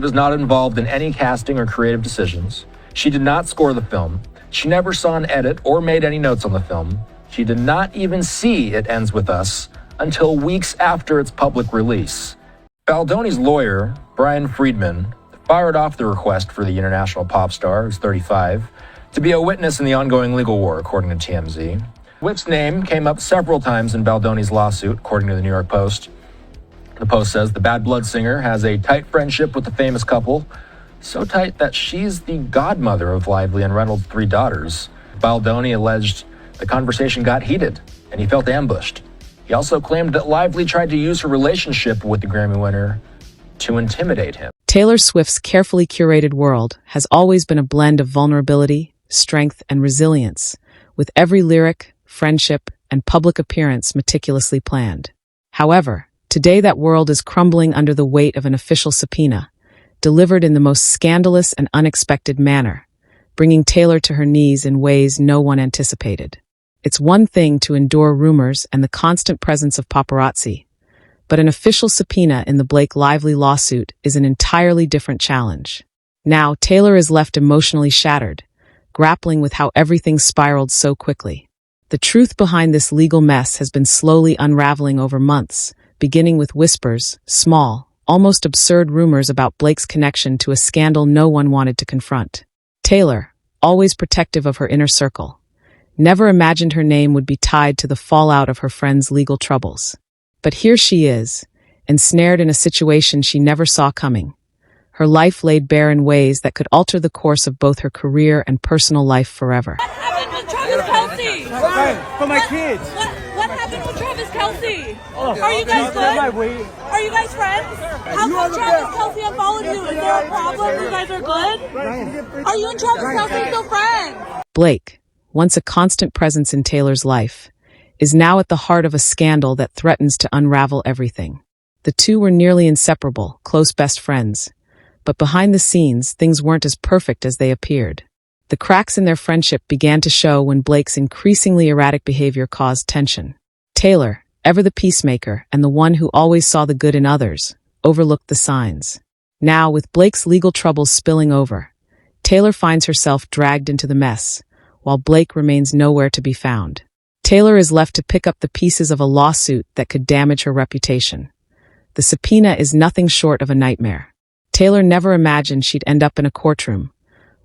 Was not involved in any casting or creative decisions. She did not score the film. She never saw an edit or made any notes on the film. She did not even see It Ends With Us until weeks after its public release. Baldoni's lawyer, Brian Friedman, fired off the request for the international pop star, who's 35, to be a witness in the ongoing legal war, according to TMZ. Swift's name came up several times in Baldoni's lawsuit, according to the New York Post. The Post says the Bad Blood singer has a tight friendship with the famous couple, so tight that she's the godmother of Lively and Reynolds' 3 daughters. Baldoni alleged the conversation got heated, and he felt ambushed. He also claimed that Lively tried to use her relationship with the Grammy winner to intimidate him. Taylor Swift's carefully curated world has always been a blend of vulnerability, strength, and resilience, with every lyric, friendship, and public appearance meticulously planned. However, today that world is crumbling under the weight of an official subpoena, delivered in the most scandalous and unexpected manner, bringing Taylor to her knees in ways no one anticipated. It's one thing to endure rumors and the constant presence of paparazzi, but an official subpoena in the BlakeLively lawsuit is an entirely different challenge. Now, Taylor is left emotionally shattered, grappling with how everything spiraled so quickly. The truth behind this legal mess has been slowly unraveling over months, beginning with whispers, small, almost absurd rumors about Blake's connection to a scandal no one wanted to confront. Taylor, always protective of her inner circle, never imagined her name would be tied to the fallout of her friend's legal troubles. But here she is, ensnared in a situation she never saw coming. Her life laid bare in ways that could alter the course of both her career and personal life forever. What happened with Travis Kelce? For my kids. What happened with Travis Kelce? Are you guys good? Are you guys friends? How come Travis Kelce unfollowed you? Is there a problem? You guys are good? Are you and Travis Kelce still friends? Blake, once a constant presence in Taylor's life, is now at the heart of a scandal that threatens to unravel everything. The two were nearly inseparable, close best friends. But behind the scenes, things weren't as perfect as they appeared. The cracks in their friendship began to show when Blake's increasingly erratic behavior caused tension. Taylor, ever the peacemaker and the one who always saw the good in others, overlooked the signs. Now, with Blake's legal troubles spilling over, Taylor finds herself dragged into the mess, while Blake remains nowhere to be found. Taylor is left to pick up the pieces of a lawsuit that could damage her reputation. The subpoena is nothing short of a nightmare. Taylor never imagined she'd end up in a courtroom,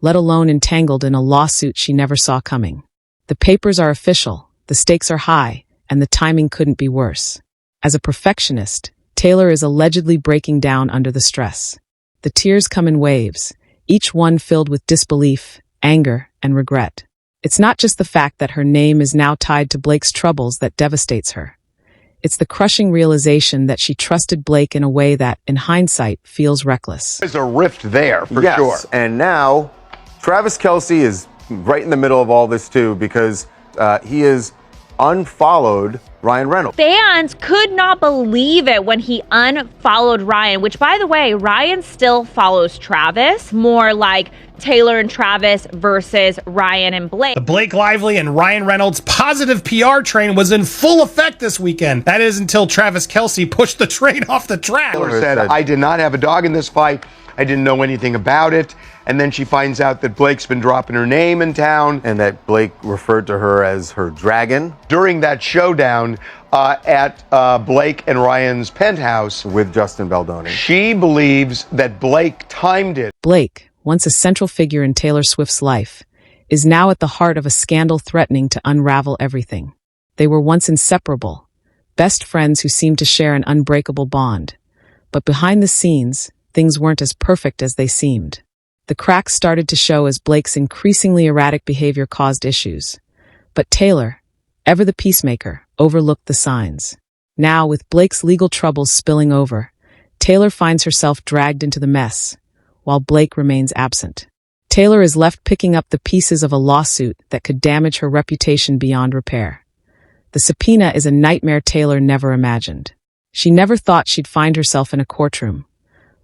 let alone entangled in a lawsuit she never saw coming. The papers are official, the stakes are high, and the timing couldn't be worse. As a perfectionist, Taylor is allegedly breaking down under the stress. The tears come in waves, each one filled with disbelief, anger, and regret. It's not just the fact that her name is now tied to Blake's troubles that devastates her. It's the crushing realization that she trusted Blake in a way that, in hindsight, feels reckless. There's a rift there, for yes, sure. And now, Travis Kelce is right in the middle of all this, too, because he is unfollowed Ryan Reynolds. Fans could not believe it when he unfollowed Ryan, which, by the way, Ryan still follows Travis, more like Taylor and Travis versus Ryan and Blake. The BlakeLively and Ryan Reynolds positive PR train was in full effect this weekend. That is until Travis Kelce pushed the train off the track. Taylor said, I did not have a dog in this fight. I didn't know anything about it. And then she finds out that Blake's been dropping her name in town. And that Blake referred to her as her dragon. During that showdown at Blake and Ryan's penthouse with Justin Baldoni. She believes that Blake timed it. Blake, once a central figure in Taylor Swift's life, is now at the heart of a scandal threatening to unravel everything. They were once inseparable, best friends who seemed to share an unbreakable bond. But behind the scenes, things weren't as perfect as they seemed. The cracks started to show as Blake's increasingly erratic behavior caused issues. But Taylor, ever the peacemaker, overlooked the signs. Now, with Blake's legal troubles spilling over, Taylor finds herself dragged into the mess, while Blake remains absent. Taylor is left picking up the pieces of a lawsuit that could damage her reputation beyond repair. The subpoena is a nightmare Taylor never imagined. She never thought she'd find herself in a courtroom,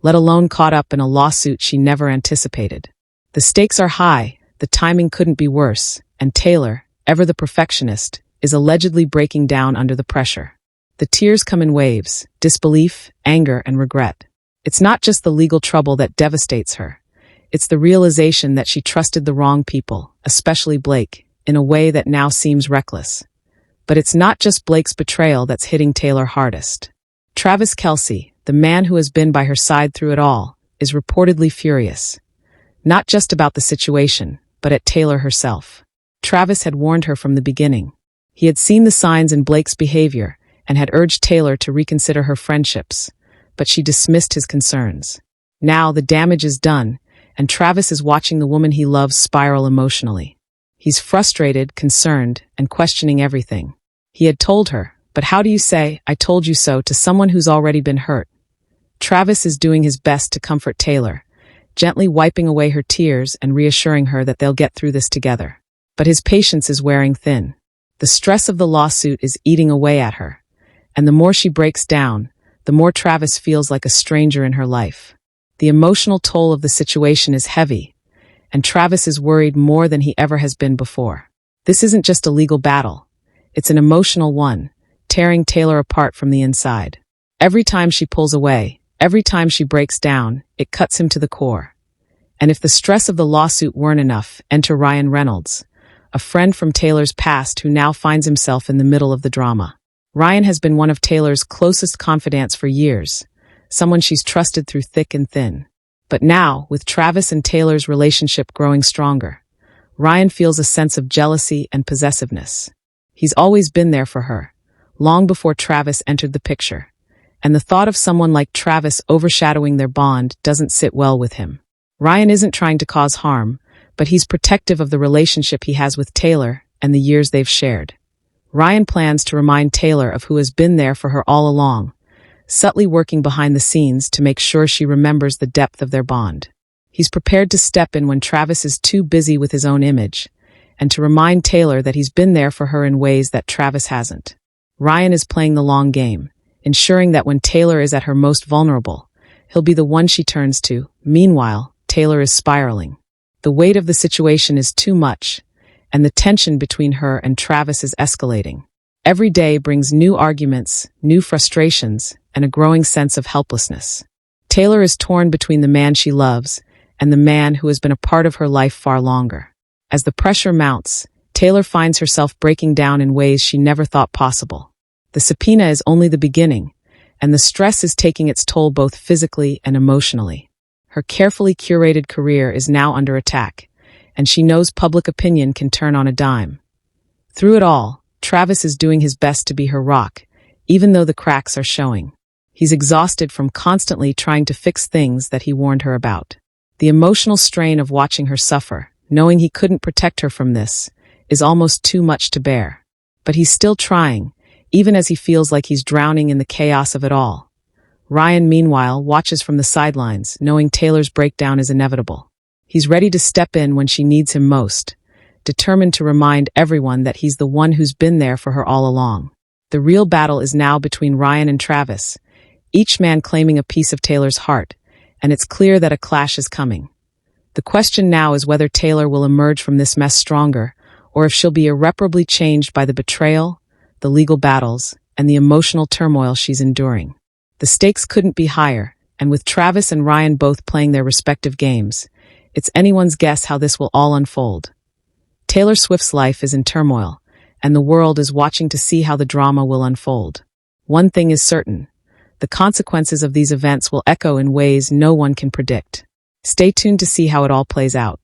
let alone caught up in a lawsuit she never anticipated. The stakes are high, the timing couldn't be worse, and Taylor, ever the perfectionist, is allegedly breaking down under the pressure. The tears come in waves, disbelief, anger, and regret. It's not just the legal trouble that devastates her. It's the realization that she trusted the wrong people, especially Blake, in a way that now seems reckless. But it's not just Blake's betrayal that's hitting Taylor hardest. Travis Kelce, the man who has been by her side through it all, is reportedly furious. Not just about the situation, but at Taylor herself. Travis had warned her from the beginning. He had seen the signs in Blake's behavior and had urged Taylor to reconsider her friendships, but she dismissed his concerns. Now the damage is done, and Travis is watching the woman he loves spiral emotionally. He's frustrated, concerned, and questioning everything. He had told her, but how do you say, "I told you so" to someone who's already been hurt? Travis is doing his best to comfort Taylor, gently wiping away her tears and reassuring her that they'll get through this together. But his patience is wearing thin. The stress of the lawsuit is eating away at her, and the more she breaks down, the more Travis feels like a stranger in her life. The emotional toll of the situation is heavy, and Travis is worried more than he ever has been before. This isn't just a legal battle. It's an emotional one, tearing Taylor apart from the inside. Every time she pulls away, every time she breaks down, it cuts him to the core. And if the stress of the lawsuit weren't enough, enter Ryan Reynolds, a friend from Taylor's past who now finds himself in the middle of the drama. Ryan has been one of Taylor's closest confidants for years, someone she's trusted through thick and thin. But now, with Travis and Taylor's relationship growing stronger, Ryan feels a sense of jealousy and possessiveness. He's always been there for her, long before Travis entered the picture, and the thought of someone like Travis overshadowing their bond doesn't sit well with him. Ryan isn't trying to cause harm, but he's protective of the relationship he has with Taylor and the years they've shared. Ryan plans to remind Taylor of who has been there for her all along, subtly working behind the scenes to make sure she remembers the depth of their bond. He's prepared to step in when Travis is too busy with his own image, and to remind Taylor that he's been there for her in ways that Travis hasn't. Ryan is playing the long game, ensuring that when Taylor is at her most vulnerable, he'll be the one she turns to. Meanwhile, Taylor is spiraling. The weight of the situation is too much, and the tension between her and Travis is escalating. Every day brings new arguments, new frustrations, and a growing sense of helplessness. Taylor is torn between the man she loves and the man who has been a part of her life far longer. As the pressure mounts, Taylor finds herself breaking down in ways she never thought possible. The subpoena is only the beginning, and the stress is taking its toll both physically and emotionally. Her carefully curated career is now under attack, and she knows public opinion can turn on a dime. Through it all, Travis is doing his best to be her rock, even though the cracks are showing. He's exhausted from constantly trying to fix things that he warned her about. The emotional strain of watching her suffer, knowing he couldn't protect her from this, is almost too much to bear. But he's still trying, even as he feels like he's drowning in the chaos of it all. Ryan, meanwhile, watches from the sidelines, knowing Taylor's breakdown is inevitable. He's ready to step in when she needs him most, determined to remind everyone that he's the one who's been there for her all along. The real battle is now between Ryan and Travis, each man claiming a piece of Taylor's heart, and it's clear that a clash is coming. The question now is whether Taylor will emerge from this mess stronger, or if she'll be irreparably changed by the betrayal, the legal battles, and the emotional turmoil she's enduring. The stakes couldn't be higher, and with Travis and Ryan both playing their respective games, it's anyone's guess how this will all unfold. Taylor Swift's life is in turmoil, and the world is watching to see how the drama will unfold. One thing is certain: the consequences of these events will echo in ways no one can predict. Stay tuned to see how it all plays out.